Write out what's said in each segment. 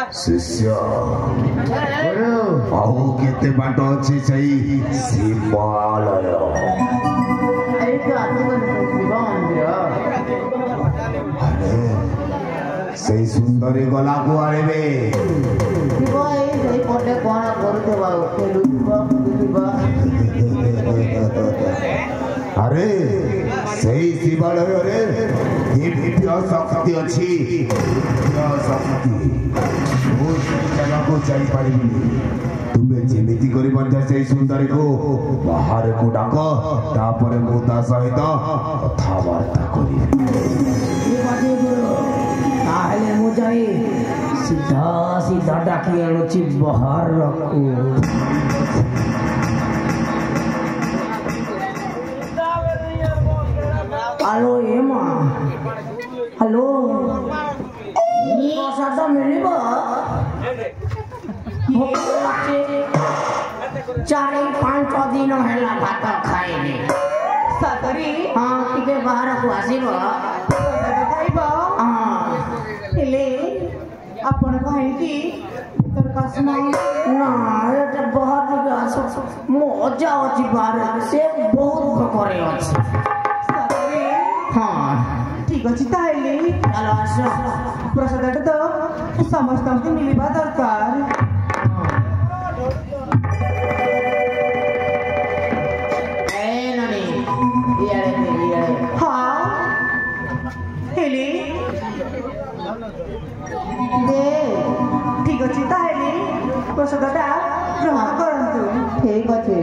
शिष्य बहु केते बाट अछि सही शिवालय सही सुंदरी गला को आरे अरे सही शिवालय रे दिव्य शक्ति अच्छी दिव्य शक्ति जगह को जाई पारिबी तुम्हें जेमिति करी मध्य से सुंदरी को बाहर को डाक तापर मु ता सहित कथावार्ता करी ताहले मु जाई सीधा सीधा डाकी आनुची बाहर रखू हेलो एमा हेलो प्रसाद मिलिबो चारे पांच दिन हेला भात खाइनी सतरी हां टिके बाहर को आसीबो खाइबो हां हेले आपण कहि तर कसमा ना एटा बाहर के आसो मजा अछि बाहर से बहुत करे अछि सतरी हां ठीक अछि ताइले चलो आसो प्रसाद तो समस्त को मिलिबा दरकार ठीक अच्छे ताहले प्रसादटा ग्रहण करंतु ठीक अच्छे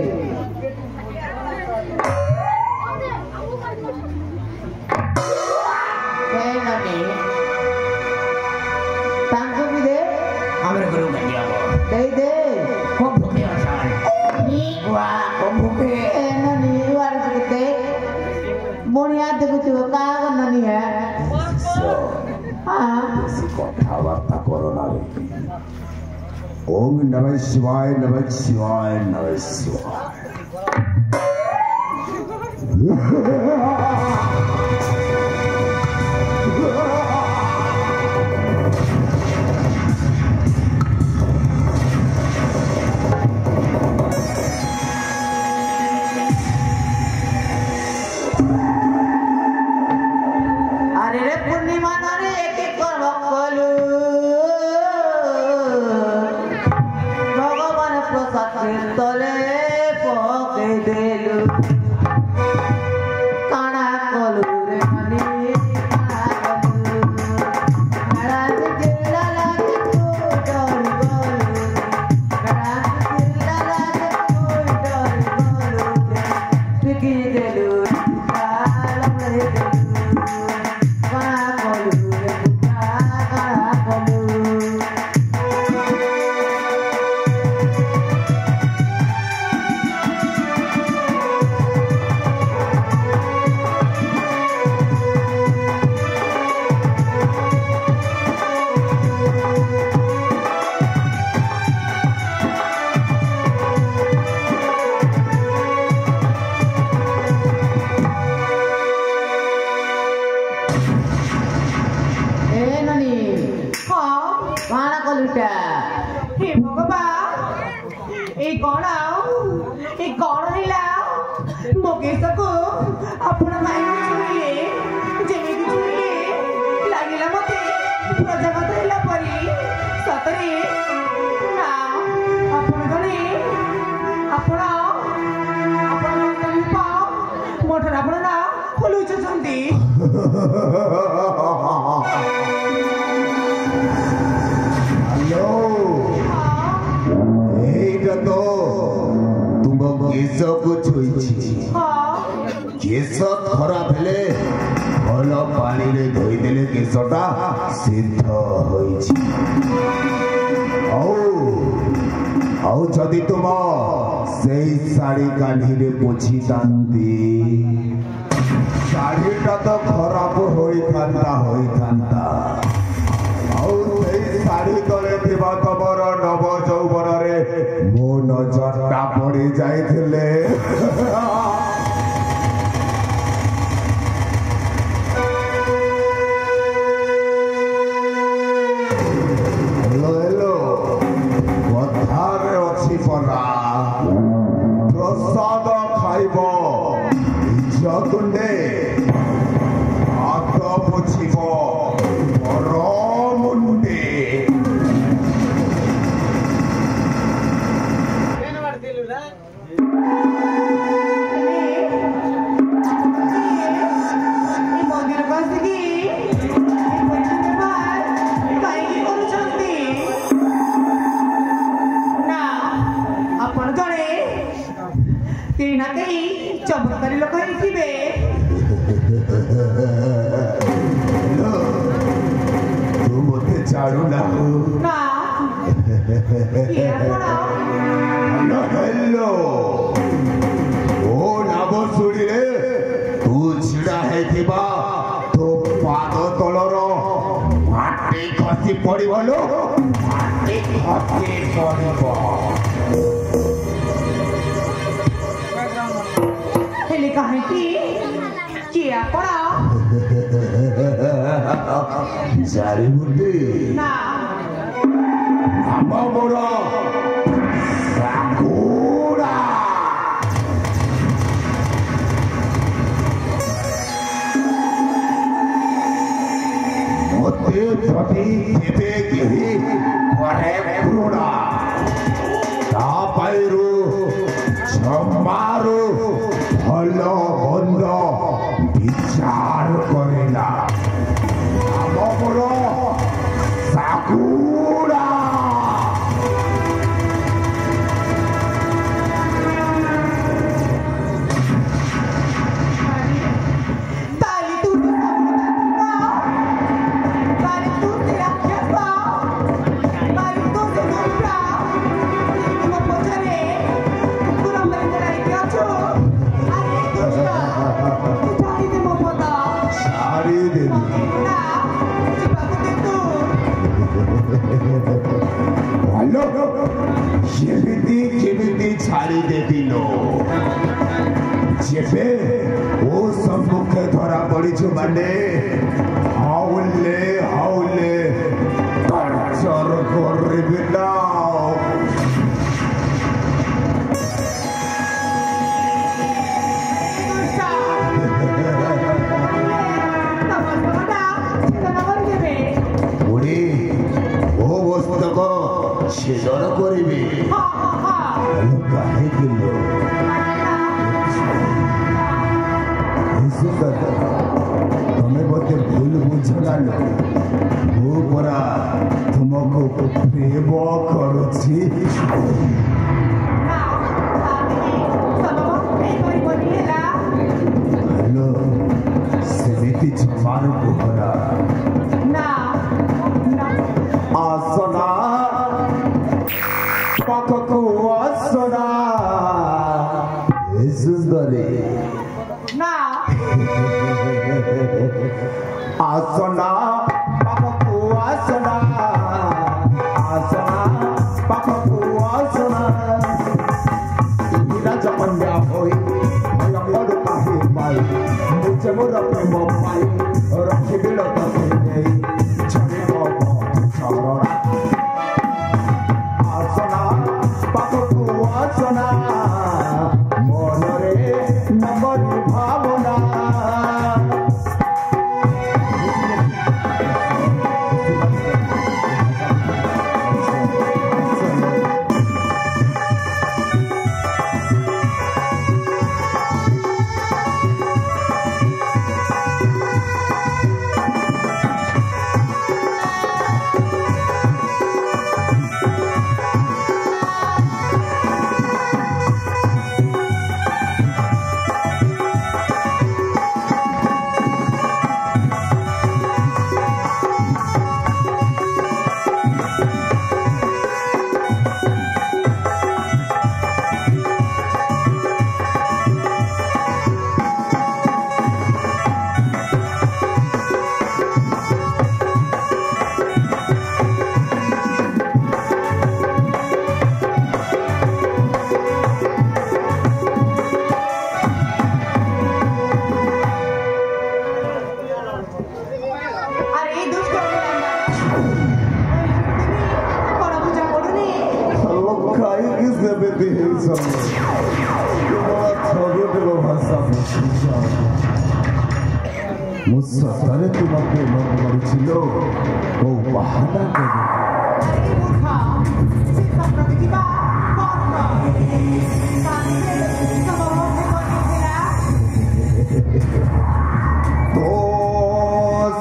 ओम नमः शिवाय नमः शिवाय नमः शिवाय अरे रे पूर्णिमा रे एक एक कर भक्कलू भगवान प्रसाद तले पके देलू काना कलू रे मनी हे भगवान ए कौन हिला मोकेश को आपण माइने छुइले जेमिति छुइले लागिला मते प्रजापत हिला परी सतरे ना आपण गने आपण तमी पाओ मोठर आपण ना खोलुच छंती केश को छुई केश खराब हेले भल पानी रे धोई देले केशटा सिद्ध होइछि औ जदि तुम सेई साड़ी काढ़ी रे पोछि तांती साड़ीटा तो खराब होई थांता औ सेई साड़ी तले थिबा तमर नव यौवन रे मो नजरटा पड़ी जाइथिले हेलो ତଳର ମାଟି ଖସି ପଡ଼ିବ ଲୋ ମାଟି ଖସି ପଡ଼ିବ ହେଲେ କାହିଁକି କିଏ ଆପଣ ଜାଣିବୁଟି ନା ନାମ ମୋର ଶାକୁରା ମୋତେ ଯଦି କେବେ କେହି କରେ ପୁରୁଣା ତା ପାଇରୁ क्षमारो भलो बंद विचार करेला हमर साकुरा केमिति छाड़ी देती लो जेबे ओ सम्मुखे धरा पड़ीछु माने हाउले टर्चर करबे ना उड़ी ओ वस्तुक छेदन करिबे काहे किलो तमें मत भूल बुझलालो मु परा तुमको प्रेम करुछि हेलो सेमिति छमार कोहरा आसना पाखको आसना सुंदरी ना आसना पाखको आसना पाखको आसना इरा जमन्या होई भला मोर काहे माई मुझे मोर प्रेम पाई रखि बिल तके नहीं छने बाबा छारा आसना पाखको आसना मनरे नगरी भावना मुसरे तुमको मन करिछिलो ओ बहाना करे मूर्खा सीता प्रतिभा कौन तो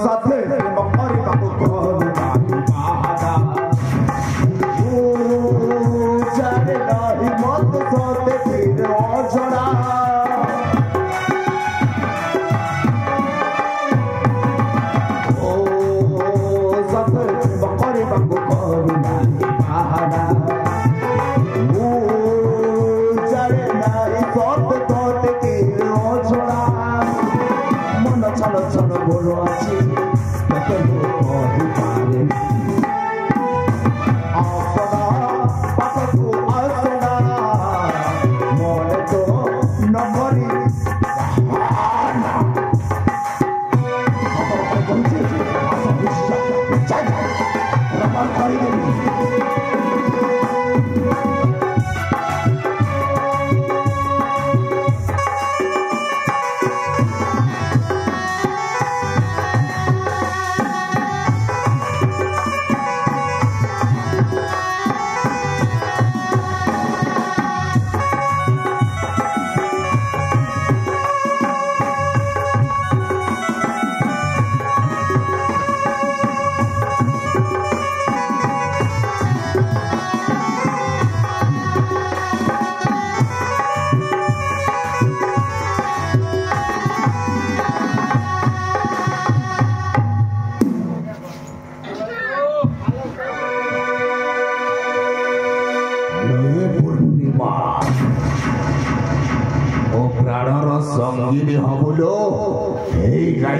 साथे मकरी बाबू कहलु बाबू बहाना ओ जाने नाही मत सोते फिर अजड़ा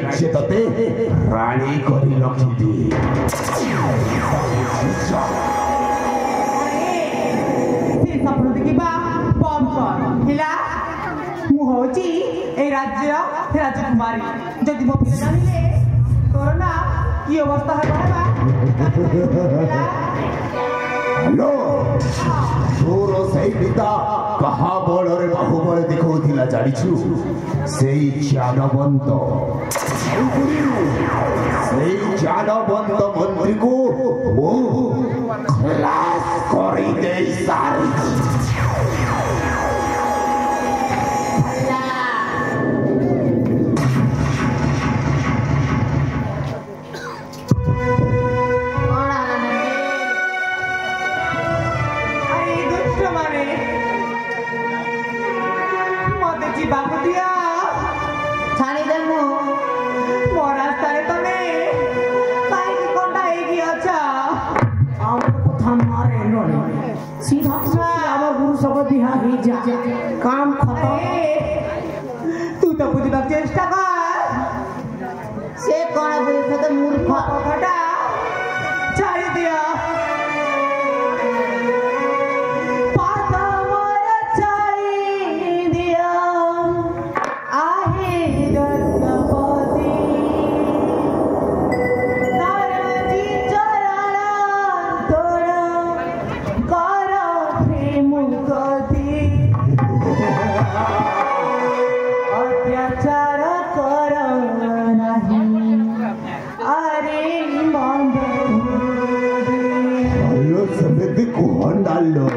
राज्य तते राणी करी रखिबी से सपन देखा पॉपकॉर्न हिला मु होची ए राज्य राजकुमारी जदि मो पिला जानिले तोर ना की अवस्था हेबा हेलो तोर सेई पिता कहा बଳରେ बाहुबल देखौथिला जानिछु सेई ज्ञानवंत सेई ज्ञानवंत मंत्री को ओ खलास करी दे सारी काम खत्म तू तो बुझा चेष्टा कर से कौन बुझे तो मूर्ख कटा छाड़ी दिया पाता मोर छाड़ी दिया आहे दर्शपति तारजी चरण तोरा कर प्रेम गति अत्याचार कर नहीं अरे बंद हेलो समिति कौन डाल लो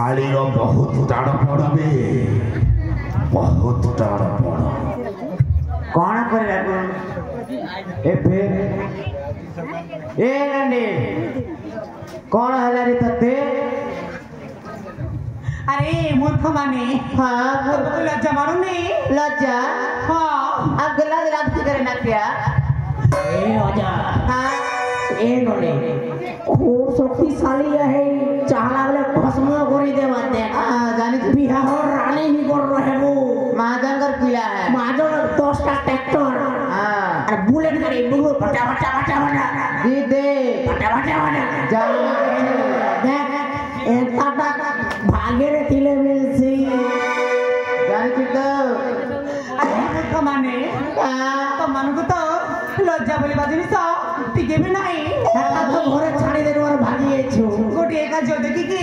शाली बहुत टाड़ पड़े बहुत टाड़ पड़ कौन कर ए नंदी कौन है रे तते अरे मूर्ख माने हाँ तो लज्जा मारो नहीं लज्जा हाँ आप गला लगती करे ना क्या ए लज्जा हाँ ए नोले खूब शक्तिशाली है चाहला वाले भस्म गोरी दे बाते जानी बिहार रानी ही कर रहे वो महाजनगर किला है महाजनगर 10 का ट्रैक्टर हाँ और बुलेट गाड़ी बुलू फटा फटा फटा फटा दी दे फटा फटा फटा जा देख एक टाटा भागे रे तिले मिलसी जानी तो अरे मूर्ख माने तो मन को तो लज्जा बोली बाजी सा टिके भी नहीं हेता तो घरे छाड़ी देनु और भागी छु गोटी एका जो देखी कि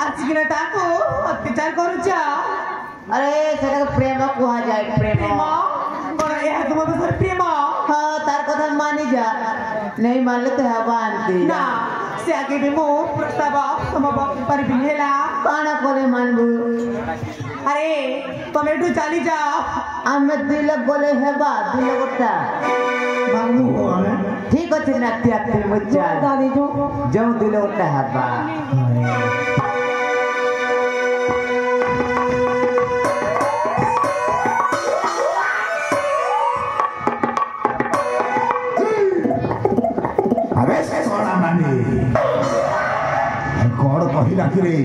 आसिकिना ताको अत्याचार करूचा अरे सेटा प्रेम कुहा जाए प्रेम प्रेम और ए तुम बसर प्रेम हां तार कथा मानी जा नहीं मानले तो हवा आंती ना से आगे भी मो प्रस्ताव समब पर बिहेला काना कोले मानबू अरे तुम एटू चली जाओ आमे दिल बोले हेबा दिल गोटा बाबू होले ठीक अछि नाती आती मज्जा दादी जो जो दिल गोटा हेबा अबे सोना मानी कौन कहिला कि रे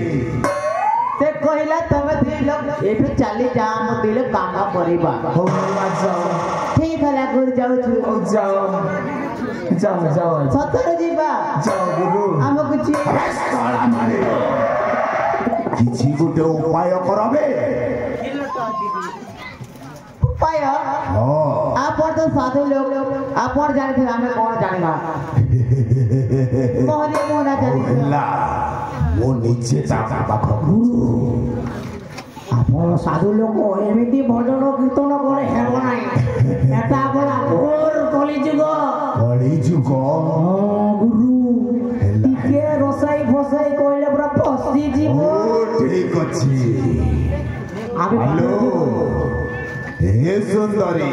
से कहिला तमे दिल एठू चली जा हम दिल कामा परिबा हो जाओ ठीक है गुरु जाऊ छु जाओ जाओ जाओ सतर जीवा जाओ गुरु हम कुछ अबे सोना मानी किछि गुटे उपाय करबे उपाय हां आप तो साधु लोग आप जाने थे हमें कौन जानेगा मोहनी मोहना जाने ହେଲା ମୋ ନିଜେ ତା ପାଖ ଗୁରୁ ଆପଣ ସାଧୁ ଲୋକ ଏମିତି ଭଜନ କୀର୍ତ୍ତନ করে ହେବ ନାହିଁ ଏଟା ଆପଣ ଘୋର କଳିଯୁଗ କଳିଯୁଗ ଗୁରୁ ଟିକେ ରୋଷେଇ ଫସାଇ କହିଲେ ପୁରା ଫସି ଯିବ ଓ ଠିକ ଅଛି ଆମେ ହ୍ୟାଲୋ हे सुंदरी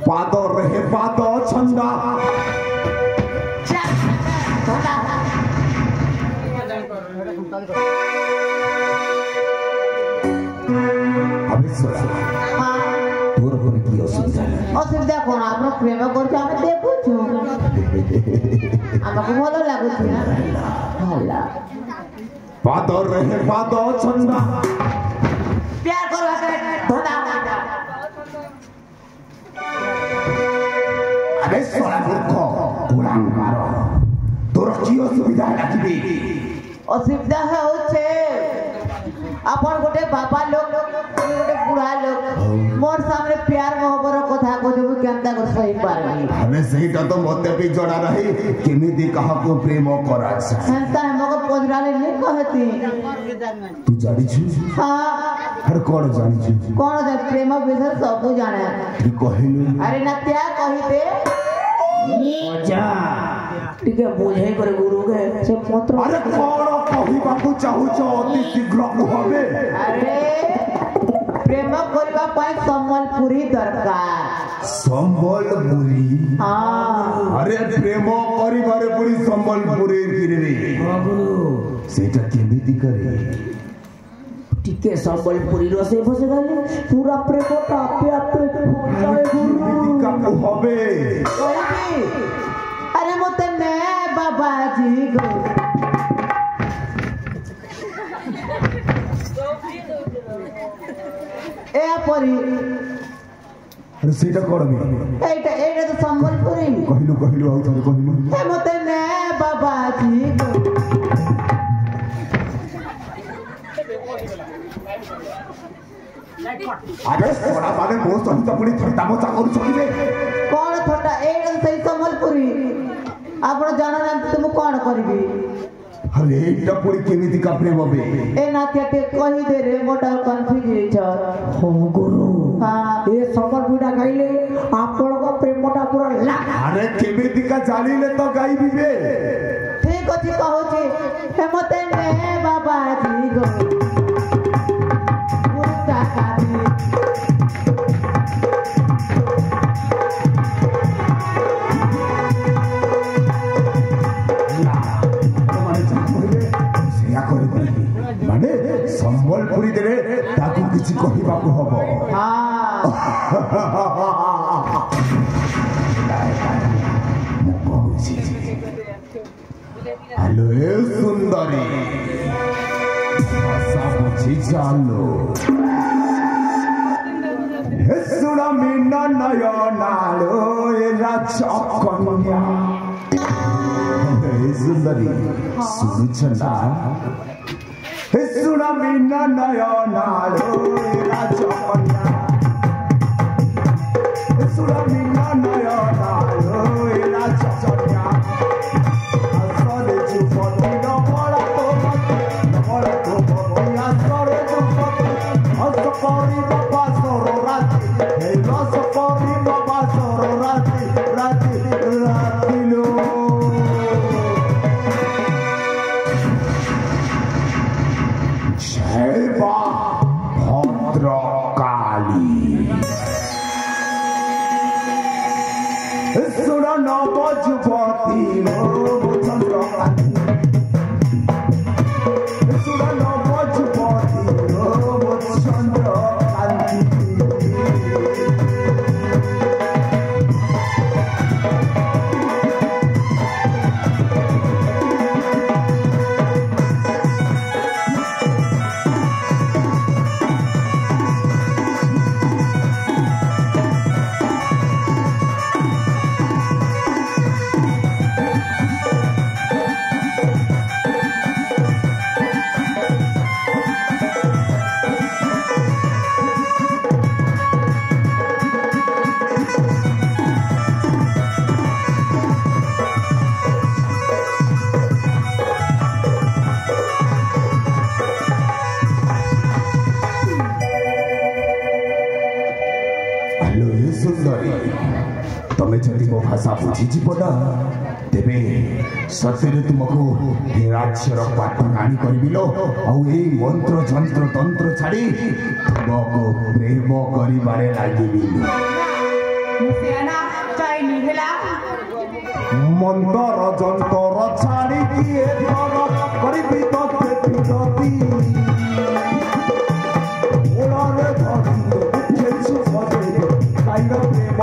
पाद रहे पाद छंदा तोर पर की असुविधा कौन आप प्रेम करके हमें देखो हमको भल लगुच पाद रहे पाद छंदा प्यार करवा धोता अरे सोना मूर्ख गुलाम मारो तोर की असुविधा लागिबे असुविधा होछे अपन गोटे बाबा लोग गोटे बुढ़ा लोग मोर सामने प्यार मोहब्बत कथा को देबो केनता कर सही पारबी हमें सहीटा तो मते भी जड़ा रही केमिति कहा को प्रेम करा संता हमको पजराले नहीं कहती तू जानी छु हां हर कौन जानी छु कौन जा प्रेम विषय सब जाने तू कहिलु अरे ना त्या कहिते जा टिके बुझे करे गुरु के से पत्र अरे कौन कहिबा को चाहू छ अति शीघ्र होबे अरे प्रेम करबा पाई सम्बलपुरी दरकार संबलपुरी हां अरे प्रेम करिबारे पुरी संबलपुरी गिरे गुरु सेटा केमिति करे टिके संबलपुरी रसे बसे गले पूरा प्रेमटा आपे आपे जाए गुरु का होबे कहिबी अरे मते ने बाबा जी गो ए परी अरे सेटा करबी एटा तो संबलपुरी कहिलु आउ थरे कहिलु ए मते ने बाबा जी गो अरे सोना बाले मो सहित पुरी थटा मचा करू छकिबे कौन थोटा एटा सही संबलपुरी आपण जाना ना तुम कौन करबी अरे एटा पुरी केमिति का प्रेम होबे ए नाते कहि दे रे मोटा कंफ्यूज छ हो गुरु हां ए संबलपुरीटा गाइले आपण को प्रेमटा पूरा ला अरे केमिति का जानिले तो गाइबी बे ठीक ଅଛି କହୁଛି ହେ ମତେ ନେ ବାବାଜୀ ଗୋ ମାନେ ସମ୍ବଲପୁରୀ ଦେଲେ ତାକୁ କିଛି କହିବାକୁ ହବ। ମୁଁ କହୁଛି ଆଲୋ ଏ ସୁନ୍ଦରୀ ଭାଷା ବୁଝି ଚାଲୋ ହେ ଶୁଣ ମିନ ନୟନାଲୋ ଏ ରାଜକନ୍ୟା ଏ ସୁନ୍ଦରୀ ଶୁଣୁଛ ନା हे सुना मीना नयनालो राजकन्या हे सुना मीना नयनालो राजकन्या आसरे जुपति नमला तो मती आसरे जुपति हस परी बाबा सरो राति हे रस परी बाबा सरो राति राति राति लो भद्रकाली सुन नव जुपति चंद्रकाली सुन नव जुपति चंद्रकाली तमे जदि मो भाषा बुझीजीव ना तेरे सत्य तुमको निराक्षर पाठ काणी करबिलो आउ ए मंत्र जंत्र तंत्र छाड़ी तुमको प्रेम करिबारे लागिबी मुसेना चाय निहला मंत्र जंत्र छाड़ी किए कर करबी तो पिदती ओलारे धरि केसु सजे काइनो प्रेम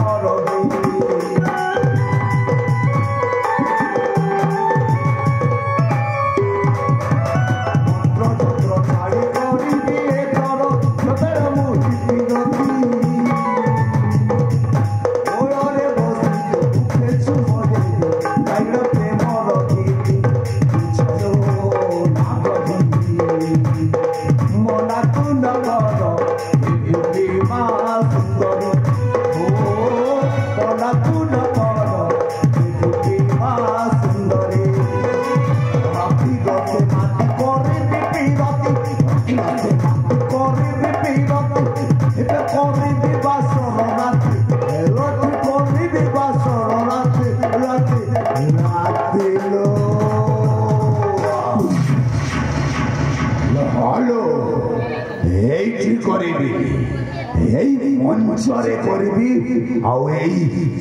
रही मंचरे करी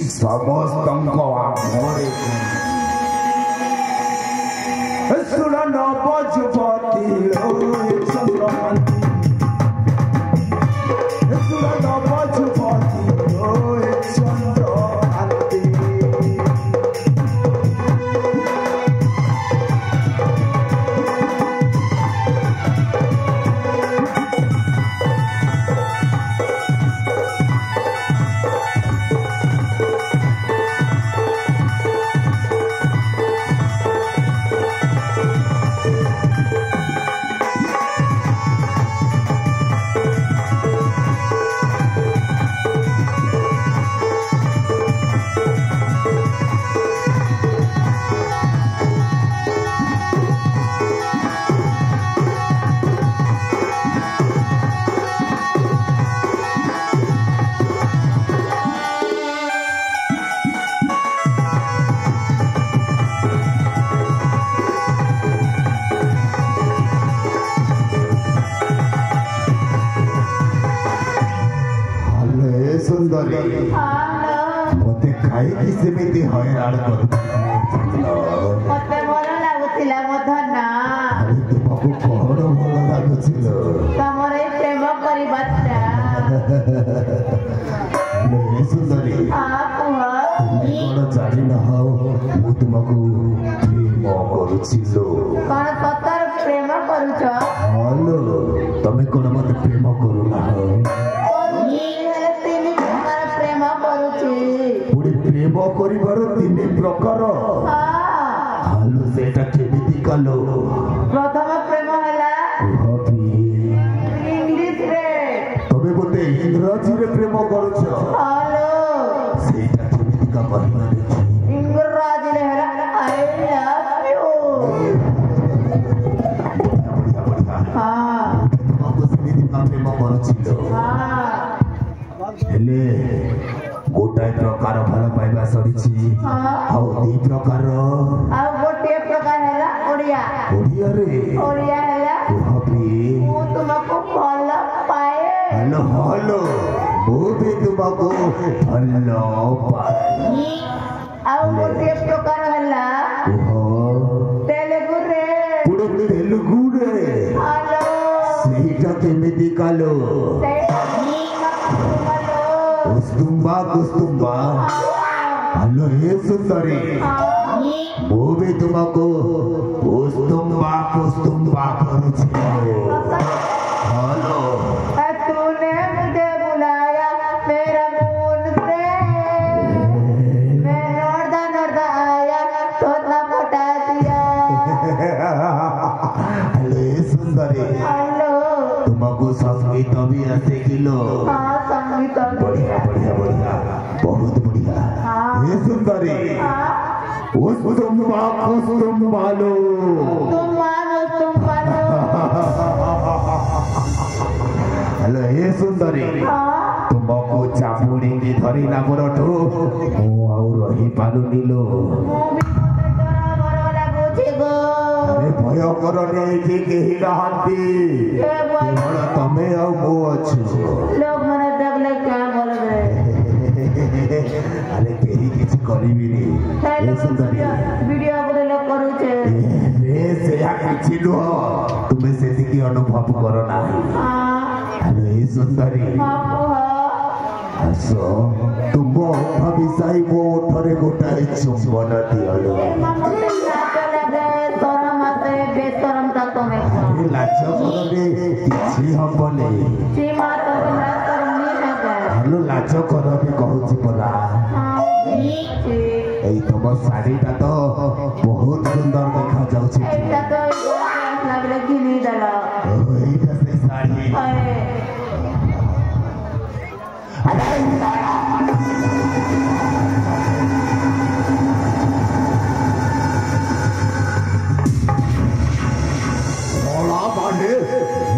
समस्त सुन नव जुपति चंद्रकांति सुन नव जुपति चंद्रकांति ସୁନ୍ଦରୀ ମତେ ଖାଇକି ସେମିତି ହଇରାଣ କରୁଥିଲ ମତେ ଭଲ ଲାଗୁଥିଲା ମୋ ଧନ ଆରେ ତୁମକୁ କଣ ଭଲ ଲାଗୁছিল ତମର ଏଇ ପ୍ରେମ କରିବାଟା ସୁନ୍ଦରୀ କୁହ ତୁମେ କଣ ଜାଣିନାହଁ ମୁଁ ତୁମକୁ ପ୍ରେମ କରୁଥିଲ କଣ ସତରେ ପ୍ରେମ କରୁଛ ହଲୋ ତମେ କଣ ମତେ ପ୍ରେମ କରୁନାହଁ ହେଲେ ତିନି ପ୍ରକାର ପ୍ରେମ କରୁଛି ପୁଣି ପ୍ରେମ କରିବାର 3 ପ୍ରକାର ହାଲୋ ସେଟା କେମିତି କଲ ପ୍ରଥମ ପ୍ରେମ ହେଲା ଇଂଲିଶରେ ତମେ ମତେ ଇଂରାଜୀରେ ପ୍ରେମ କରୁଛ ହ୍ୟାଲୋ ସେଇଟା କେମିତିକା କହିବା ଦେଖି ଇଂରାଜୀରେ ହେଲା ଆଇ ଲଭ୍ ୟୁ ତୁମକୁ ସେମିତିକା ପ୍ରେମ କରୁଥିଲ ହେଲେ ଗୋଟାଏ ପ୍ରକାର ଭଲ ପାଇବା ସରିଛି ଆଉ 2 ପ୍ରକାର ଆଉ ଗୋଟିଏ ପ୍ରକାର ହେଲା ଓଡ଼ିଆ ଓଡ଼ିଆରେ ଓଡ଼ିଆ ହେଲା ମୁଁ ତୁମକୁ ଭଲ ପାଏ ହଲୋ ହଲୋ ମୁଁ ବି ତୁମକୁ ଭଲ ପାଏ ଆଉ ଗୋଟିଏ ପ୍ରକାର ହେଲା ତେଲୁଗୁରେ ପୁଣି ତେଲୁଗୁରେ ହ୍ୟାଲୋ ସେଇଟା କେମିତି କାଲୋ କୁସ୍ତୁମ୍ବା କୁସ୍ତୁମ୍ବା ହଲୋ ହେ ସୁନ୍ଦରୀ ମୁଁ ବି ତୁମକୁ କୁସ୍ତୁମ୍ବା କୁସ୍ତୁମ୍ବା କରୁଛି ହଲୋ तूने मुझे बुलाया मेरा मून से मैं नोरदा आया तोता पटा दिया ହଲୋ ହେ ସୁନ୍ଦରୀ हेलो ତୁମକୁ ସଂଗୀତ ବି ଆସେ କିଲୋ हाँ संगीत बढ़िया बढ़िया बढ़िया बहुत बढ़िया हे सुंदरी कुस्तुम्बा कुस्तुम्बा लो तुम मानो हेलो हे सुंदरी तुमको चापुड़ी की धरी ना मोरठू मु आउ रही पालुनी लो अरे भय करने कि केही नाहंती केवल तमे आउ मु अछु लोग मने देखले क्या बोल रहे अरे केही किछि करिबिनी हे सुंदरी वीडियो गुडे लोग करूचे रे से या किछि नो तुमे सेतिकी अनुभव करो ना हेलो हे सुंदरी आसो तुम भाविसाई मो थरे गोटाए चुंबन दियलो लाज करने किछि हबने हेलो लाज करने कहूछि परा एई तम साड़ीटा तो बहुत सुंदर देखा जाउछि एटा तो लागले किनी दला एईटा से साड़ी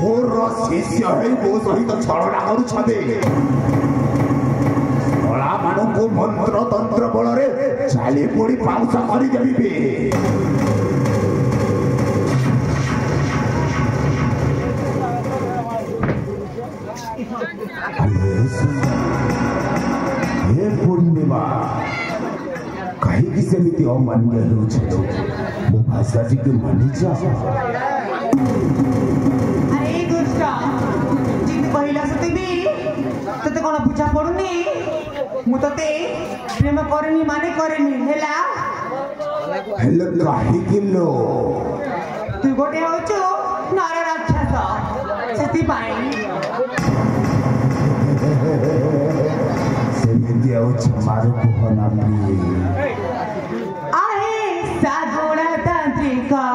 मोर शिष्य है मो सहित छलना करुछबे भला मानकु मंत्र तंत्र बलरे चाली पोड़ी पाउस करि देबी हे पूर्णिमा कहीं सेमिति अमान्य होउछे मो भाषा जी के मानि जा अरे दुष्ट जित कहिला सतेबी तते कोन बुझा पडुनी मु तते प्रेम करनी माने करनी हेला हेलो काहे किलो तू गोटे होचो नर राक्षस सेति पाई सेमिति आउ छमारो कहना भी आहे सागुण तांत्रिका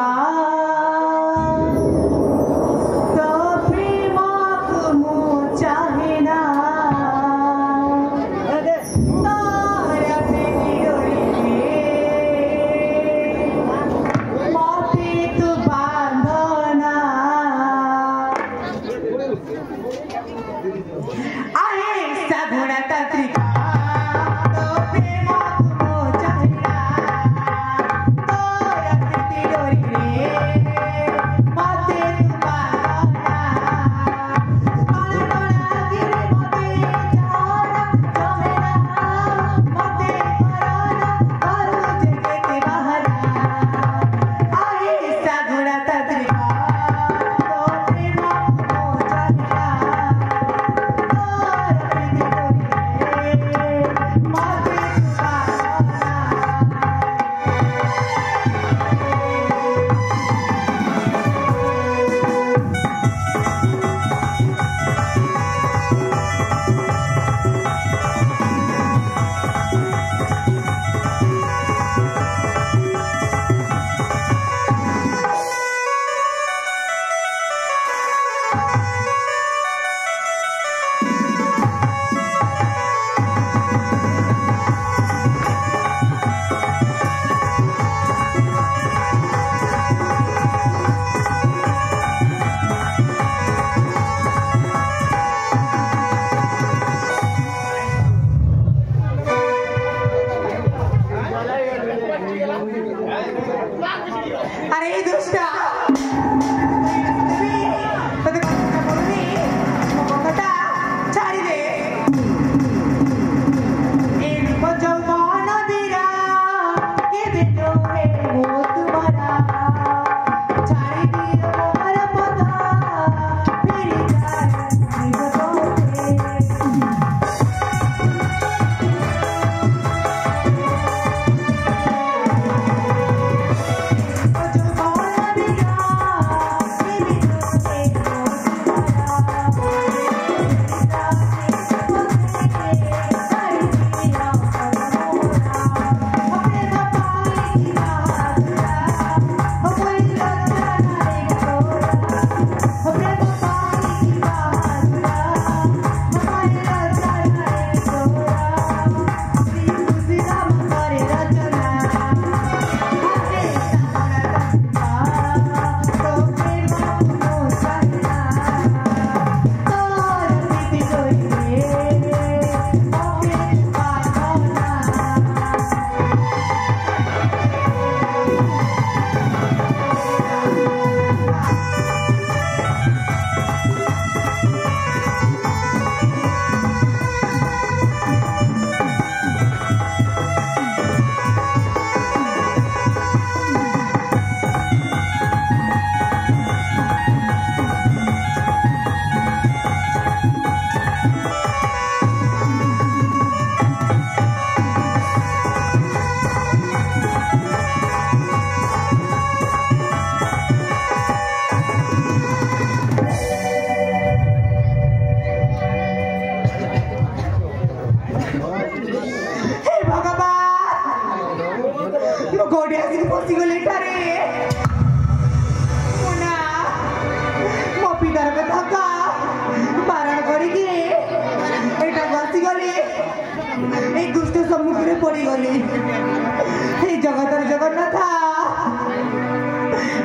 ଜଗନ୍ନାଥ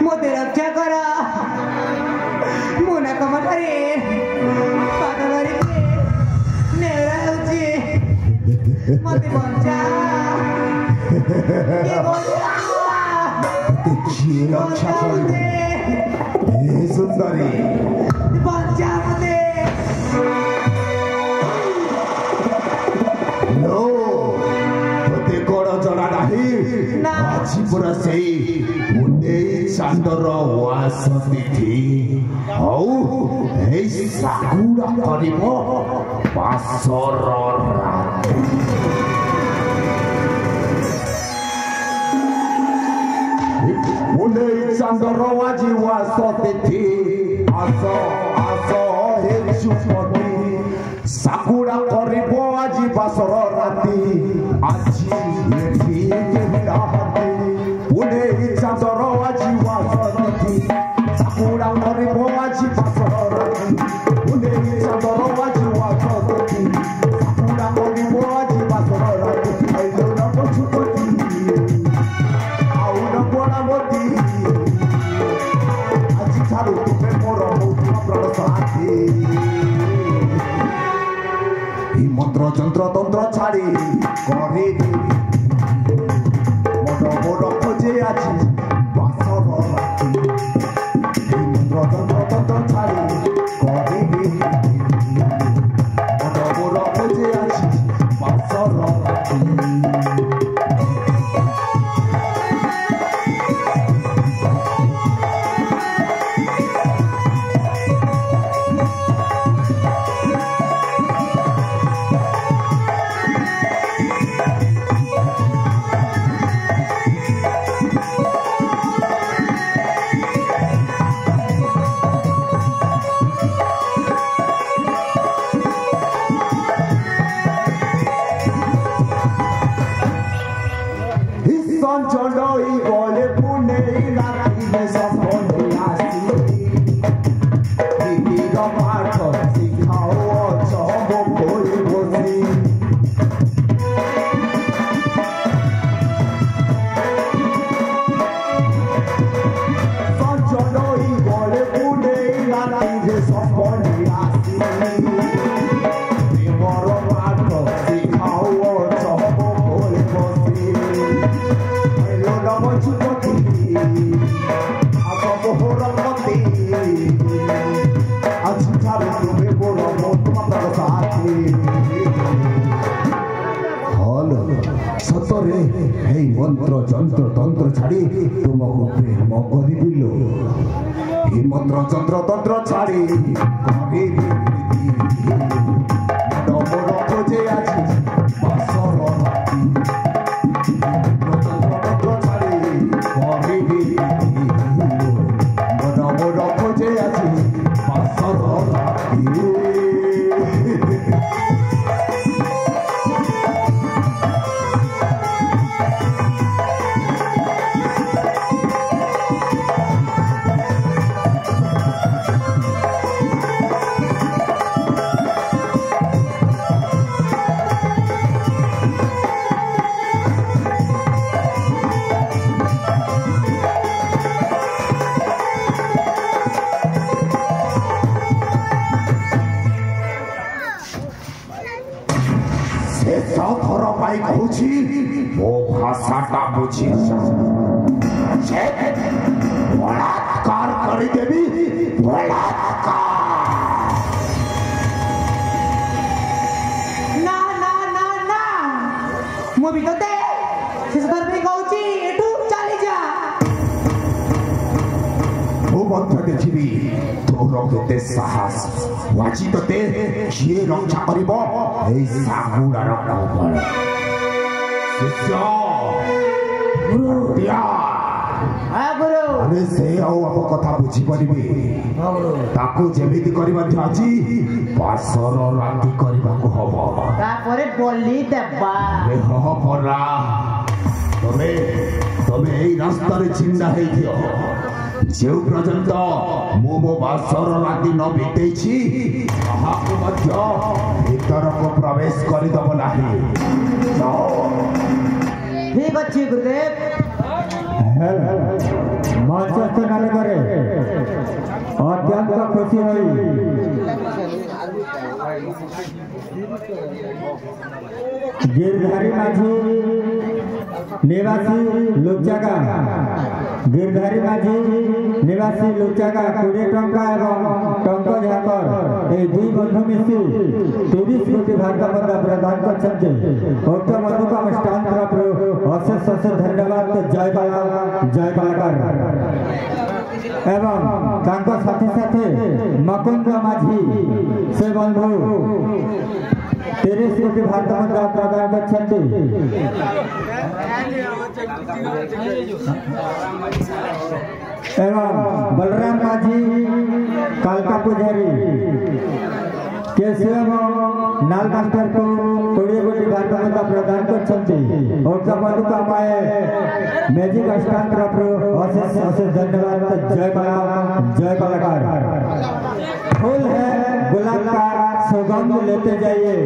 ମୋତେ ରକ୍ଷା କର ମୁଁ ନା କମଠାରେ ପାଦ ଧରିକି ନେଉରା ହେଉଛି ମୋତେ ବଞ୍ଚା ରକ୍ଷା କରିବେ ସୁନ୍ଦରୀ ବଞ୍ଚା ମୋତେ ତୋତେ କଣ ଜଣା ନାହିଁ ଆଜି ପୁରା ସେଇ ମୁଣ୍ଡେଇ ଚାନ୍ଦର ଉଆସ ତିଥି ହଉ ଏଇ ସାଗୁଡ଼ା କରିବ ବାସର ରାତି ମୁଣ୍ଡେଇ ଚାନ୍ଦର ଆଜି ଉଆସ ତିଥି ଆସ ଆସ ହେ ଯୁବତୀ ସାଗୁଡ଼ା କରିବ ଆଜି ବାସର ରାତି ଆଜି ଏଠି କେହିନାହାନ୍ତି ମୁଣ୍ଡେଇ ଚାନ୍ଦର ଆଜି ଉଆସ ତିଥି ସାଗୁଡ଼ା କରିବ ଆଜି ବାସର ରାତି ମୁଣ୍ଡେଇ ଚାନ୍ଦର ଆଜି ଉଆସ ତିଥି ସାଗୁଡ଼ା କରିବ ଆଜି ବାସର ରାତି ଆଇଲୋ ନା ପଛୁପତି ଆଉ ନା ବଣାବତୀ ଆଜି ଠାରୁ ତୁମେ ମୋର ମୌନ ପ୍ରାଣ ସାଥୀ মন্ত্র যন্ত্র তন্ত্র ছাড়ি করে মন মোর খোঁজে আছি বাসর রাতি মন্ত্র যন্ত্র তন্ত্র ছাড়ি করে মন মোর খোঁজে আছি বাসর রাতি ସତରେ ଏଇ ମନ୍ତ୍ର ଯନ୍ତ୍ର ତନ୍ତ୍ର ଛାଡ଼ି ତୁମକୁ ପ୍ରେମ କରିବି ଲୋ এই মন্ত্র যন্ত্র তন্ত্র ছাড়ি নবর খোঁজে আছি বাসর রাতি যন্ত্র তন্ত্র ছাড়ি করিবি নবর খোঁজে আছি বাসর রাতি थर पाई कहूँ मो भाषाटा बुझी बलात्कार करदेवी बलात्कार ना ना ना ना मो भी तो दे शेष कर भी कहूँ एठू चली जा मो बंध देखी तोर केते साहस वाची तते किए रक्षा करिब एई सागुडार कोबल शिष्य गुरु दिया गुरु अरे से आउ आप कथा बुझी परिबे ताको जेमिति करिबा अछि बासर राति करिबा को हबो ता परे बोली देबा रे हो परा तबे तबे एई रास्ता रे चिंदा हेई दियो जो पर्यंत मो मो बासर राति न बीतेछि ताहाको मध्य भीतरको प्रवेश करिदब नाही ठीक अछि गुरुदेव मंचस्थ नाटक अत्यंत खुशी हुई गिरधारी माझी निवासी लुचागा गिरधारी माझी निवासी लुचागा 20 टंका एवं टंका झाकर ए दुई बंधु मिसी 30 कोटी भारत मुद्रा प्रदान करछन्ते उक्त बंधु को अनुष्ठान तरफ अशेष अशेष धन्यवाद जय कलाकार एवं तांको साथे साथे मकुंद माझी से बंधु 30 कोटी भारत मुद्रा प्रदान करछन्ते एवं बलराम माझी कालका पुजारी केशव नाल मास्टर को 20 कोटी भारत मुद्रा प्रदान करछन्ते और सबको हमारे मैजिक स्टार तरफ अशेष अशेष धन्यवाद जय कलाकार फूल है गुलाब का सुगंध लेते जाइए।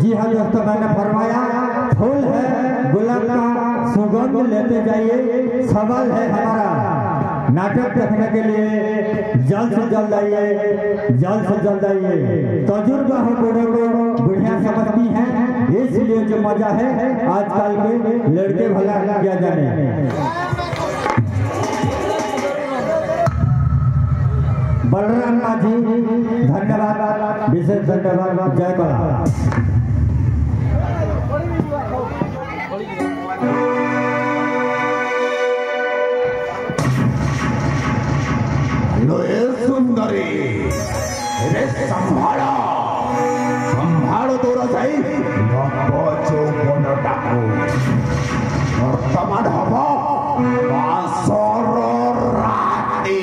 जी हाँ दोस्तों मैंने फरमाया फूल है गुलाब का सुगंध लेते जाइए। सवाल है हमारा नाटक देखने के लिए जल्द से जल्द आइए तजुर्बा हो बूढ़ों को बुढ़िया समझती हैं इसलिए जो मजा है आजकल के लड़के भला किया जाने। बलराम माझी धन्यवाद विशेष धन्यवाद जय कला। सुंदरी संभालो तोरा जाई चौपनटाको वर्तमान हब बासर राती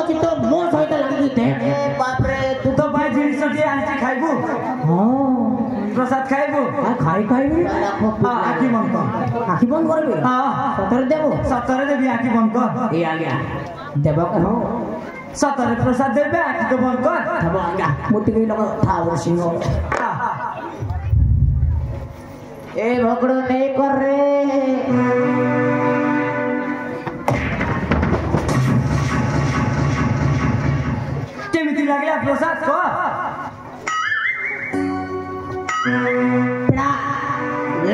ଅଛି ତ ମୋ ସହିତ ଲାଗିକି ଦେଖ ବାପରେ ତୁ ତ ଭାଇ ଜିନିଷ ଟିକେ ଆଣିଛି ଖାଇବୁ ହଁ ପ୍ରସାଦ ଖାଇବୁ ଖାଇବି ଆଖି ବନ୍ଦ ଆଖି ବନ୍ଦ କରିବି ହଁ ସତରେ ଦେବୁ ସତରେ ଦେବି ଆଖି ବନ୍ଦ କର ଏ ଆଜ୍ଞା ଦେବ କହ ସତରେ ପ୍ରସାଦ ଦେବେ ଆଖି ତ ବନ୍ଦ କର ଦେବ ଆଜ୍ଞା ମୁଁ ଟିକେ ଲୋକ ଥାଉ ସିଂହ ଏ ଭକଡ଼ ନେଇ କର ରେ କେମିତି ଲାଗିଲା ପ୍ରସାଦ କହ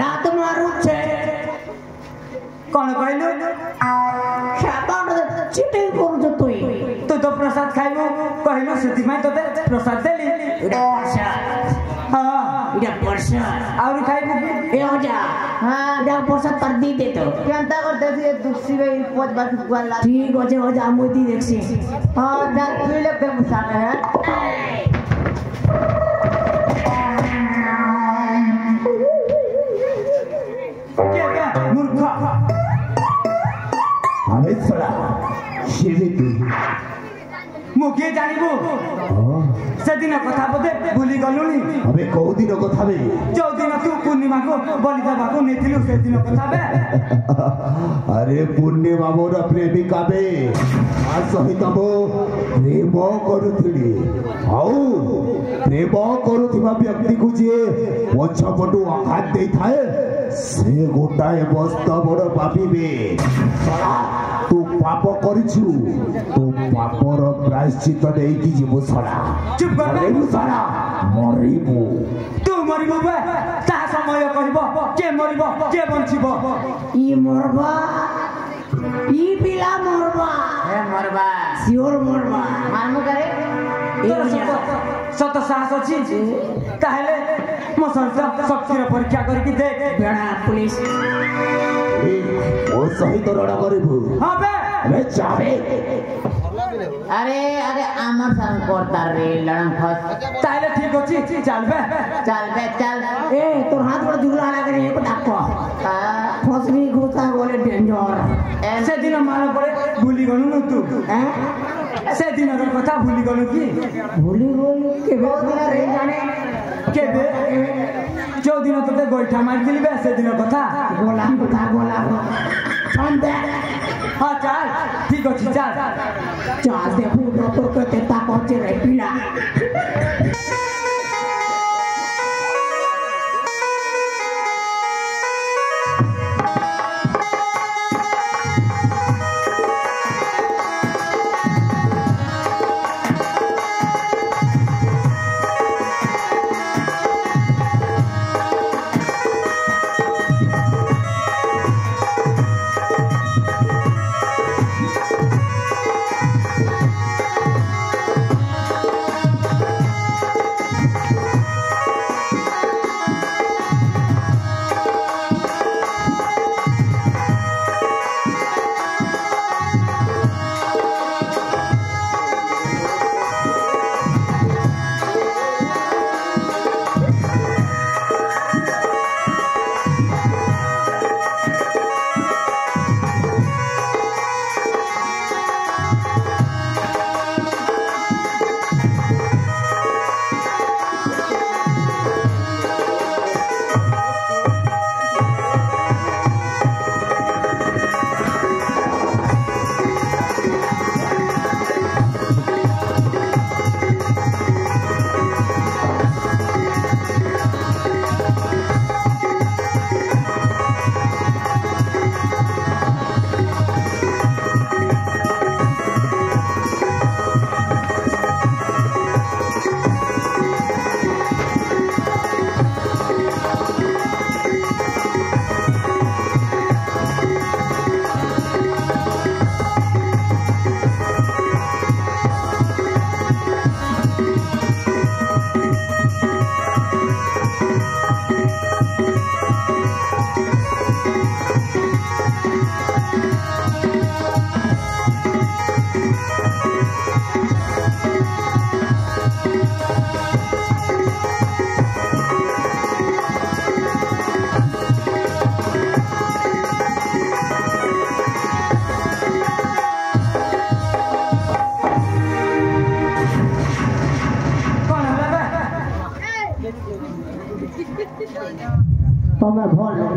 ଲାତ ମାରୁଛେ କଣ କହିଲୁ ଚିଟିଂ କରୁଛୁ ତୁଇ ତୁ ତ ପ୍ରସାଦ ଖାଇବୁ କହିଲୁ ସେଥିପାଇଁ ତତେ ପ୍ରସାଦ ଦେଲି ଏଇଟା ବର୍ଷା ହଁ ଏଇଟା ବର୍ଷା ଆହୁରି ଖାଇବୁ କି ଏ ଅଜା ଏଇଟା ବର୍ଷା ତାର ଦି ଦେ ତ କେନ୍ତା କରିତେ ସିଏ ଦୁଃଖୀ ଭାଇ ପଚ ବାକି ଗଲା ଠିକ ଅଛି ଅଜା ମୁଁ ଦି ଦେଖସି ହଁ ଯା ତୁଇ ଲେଖେ ମୁସାନେ ହେ मूर्ख ଆମେ ଶଳା ସେମିତି ମୁଁ କିଏ ଜାଣିବୁ ସେଦିନ କଥା ବୋଧେ ଭୁଲି ଗଲୁଣି ଆମେ କୋଉ ଦିନ କଥା ବେ ଯୋଉଦିନ ତୁ ପୂର୍ଣ୍ଣିମାକୁ ବଳି ଦେବାକୁ ନେଇଥିଲୁ ସେଦିନ କଥା ବେ ଆରେ ପୂର୍ଣ୍ଣିମା ମୋର ପ୍ରେମିକା ବେ ତା ସହିତ ମୁଁ ପ୍ରେମ କରୁଥିଲି ଆଉ ପ୍ରେମ କରୁଥିବା ବ୍ୟକ୍ତିକୁ ଯିଏ ପଛପଟୁ ଆଘାତ ଦେଇଥାଏ ସେ ଗୋଟାଏ ମସ୍ତ ବଡ଼ ଭାବିବେ ଶଳା ତୁ ପାପ କରିଛୁ ତୁ ପାପର ପ୍ରାୟଶ୍ଚିତ ନେଇକି ଯିବୁ ଶଳା ଚୁପ କର ବେ। ମରିବୁ ଶଳା ମରିବୁ ତୁ ମରିବୁ ବେ ତା ସମୟ କରିବ କିଏ ମରିବ କିଏ ବଞ୍ଚିବ ଇ ମରବା ଇ ପିଲା ମରବା ଏ ମରବା ସିଓର ମରବା ମାରମୁ करे ସତ ସାହସ ଅଛି ତାହେଲେ ମୋ ଶକ୍ତିର ପରୀକ୍ଷା କରିକି ଦେଖ ବେଣା ପୁଲିସ ମୋ ସହିତ ରଣା କରିବୁ ହଁ ବେ ଆମେ ଚାବେ अरे अरे आमर संग करता रे लड़न फस তাহলে ঠিক ଅଛି ଚାଲ ବେ चल बे चल ए तोर हाथ पर जुगला लगे रे को डाको फसरी घुसा बोले डेंजर ସେଦିନ ମାନ ପରେ ଭୁଲି ଗଲୁନୁ ତୁ हैं ସେଦିନର କଥା ଭୁଲି ଗଲୁ କି भूली बोली के दिन रे जाने କେବେ ଯୋଉଦିନ ତତେ ଗୋଇଠା ମାରିଥିଲି ବେ ସେଦିନ କଥା गोला छन दे ହଁ ଚାଲ ଠିକ ଅଛି ଚାଲ चाल दे पूरा तो के ताको रे पिला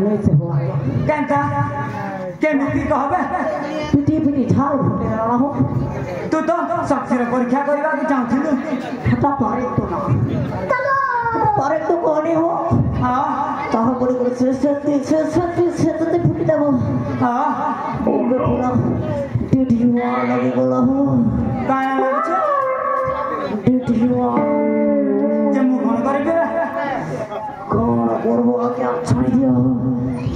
नहीं से हुआ केंता केमिति कहबे पिटी पिटी झाल फुटे रहो तू तो शक्तिर परीक्षा करबा के चाहथिलु हटा पारे तो ना पारे तो कोने हो हां ताहा बड़ी बड़ी से फुटी देबो हां ओबे पूरा टिटिवा लगे गला हो काया लागे छे टिटिवा जे मु कोन करबे कौन करबो क्या छाई दियो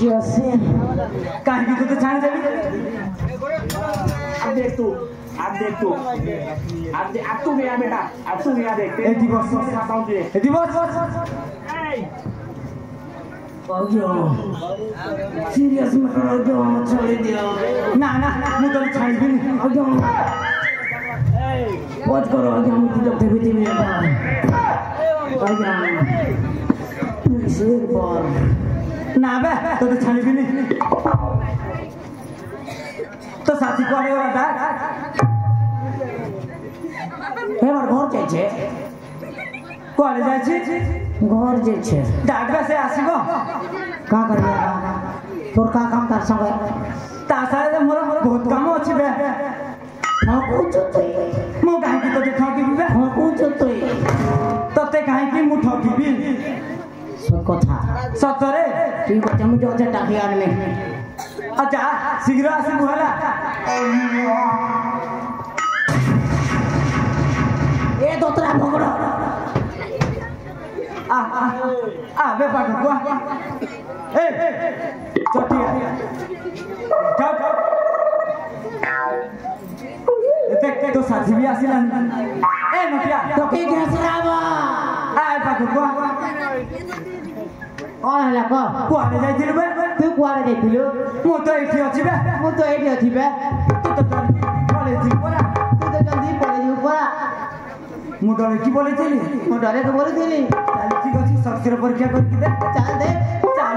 जैसे काहे की तो छान देबी अब देख तू अब तू गया बेटा अब तू गया देख ए दिवस खाता हूं तुझे ए दिवस अयो सीरियस में अयो छोड़ दियो ना ना मु तो छाई भी नहीं अयो बहुत करो अयो हम तो टीवी में अयो प्लीज एक बार ना बे तो छाई भी नहीं तो साथी कोने वाला एबार घर जाय छे कोने जाय छी घर जे छे डाकबे से आसीबो का करबे तोर का काम तार संगे ता सारे मोर बहुत काम अछि बे हां कुछ तो मु काहे की तो ठगी बे हां कुछ तो तते काहे की मु ठगी भी सब कथा सतरे ठीक है हम जो जा टाकियान में अच्छा शीघ्र आसीबो हला ए दोतरा भगड़ा आ बे पाटो को ए चटिया जाओ देख तो साथी भी आसिला ए नटिया तो के घसरावा आ पाटो को कौन हला को कुआरे जाइथिलु बे तू कुआरे जाइथिलु मु तो एठी अछि बे मु तो एठी अछि बे तू तो कॉलेज जी परा तू तो जल्दी पड़े ऊपर मु डरे की बोले चली मु डरे के बोली थी चल ठीक अछि सबसे परीक्षा करके दे चल दे चल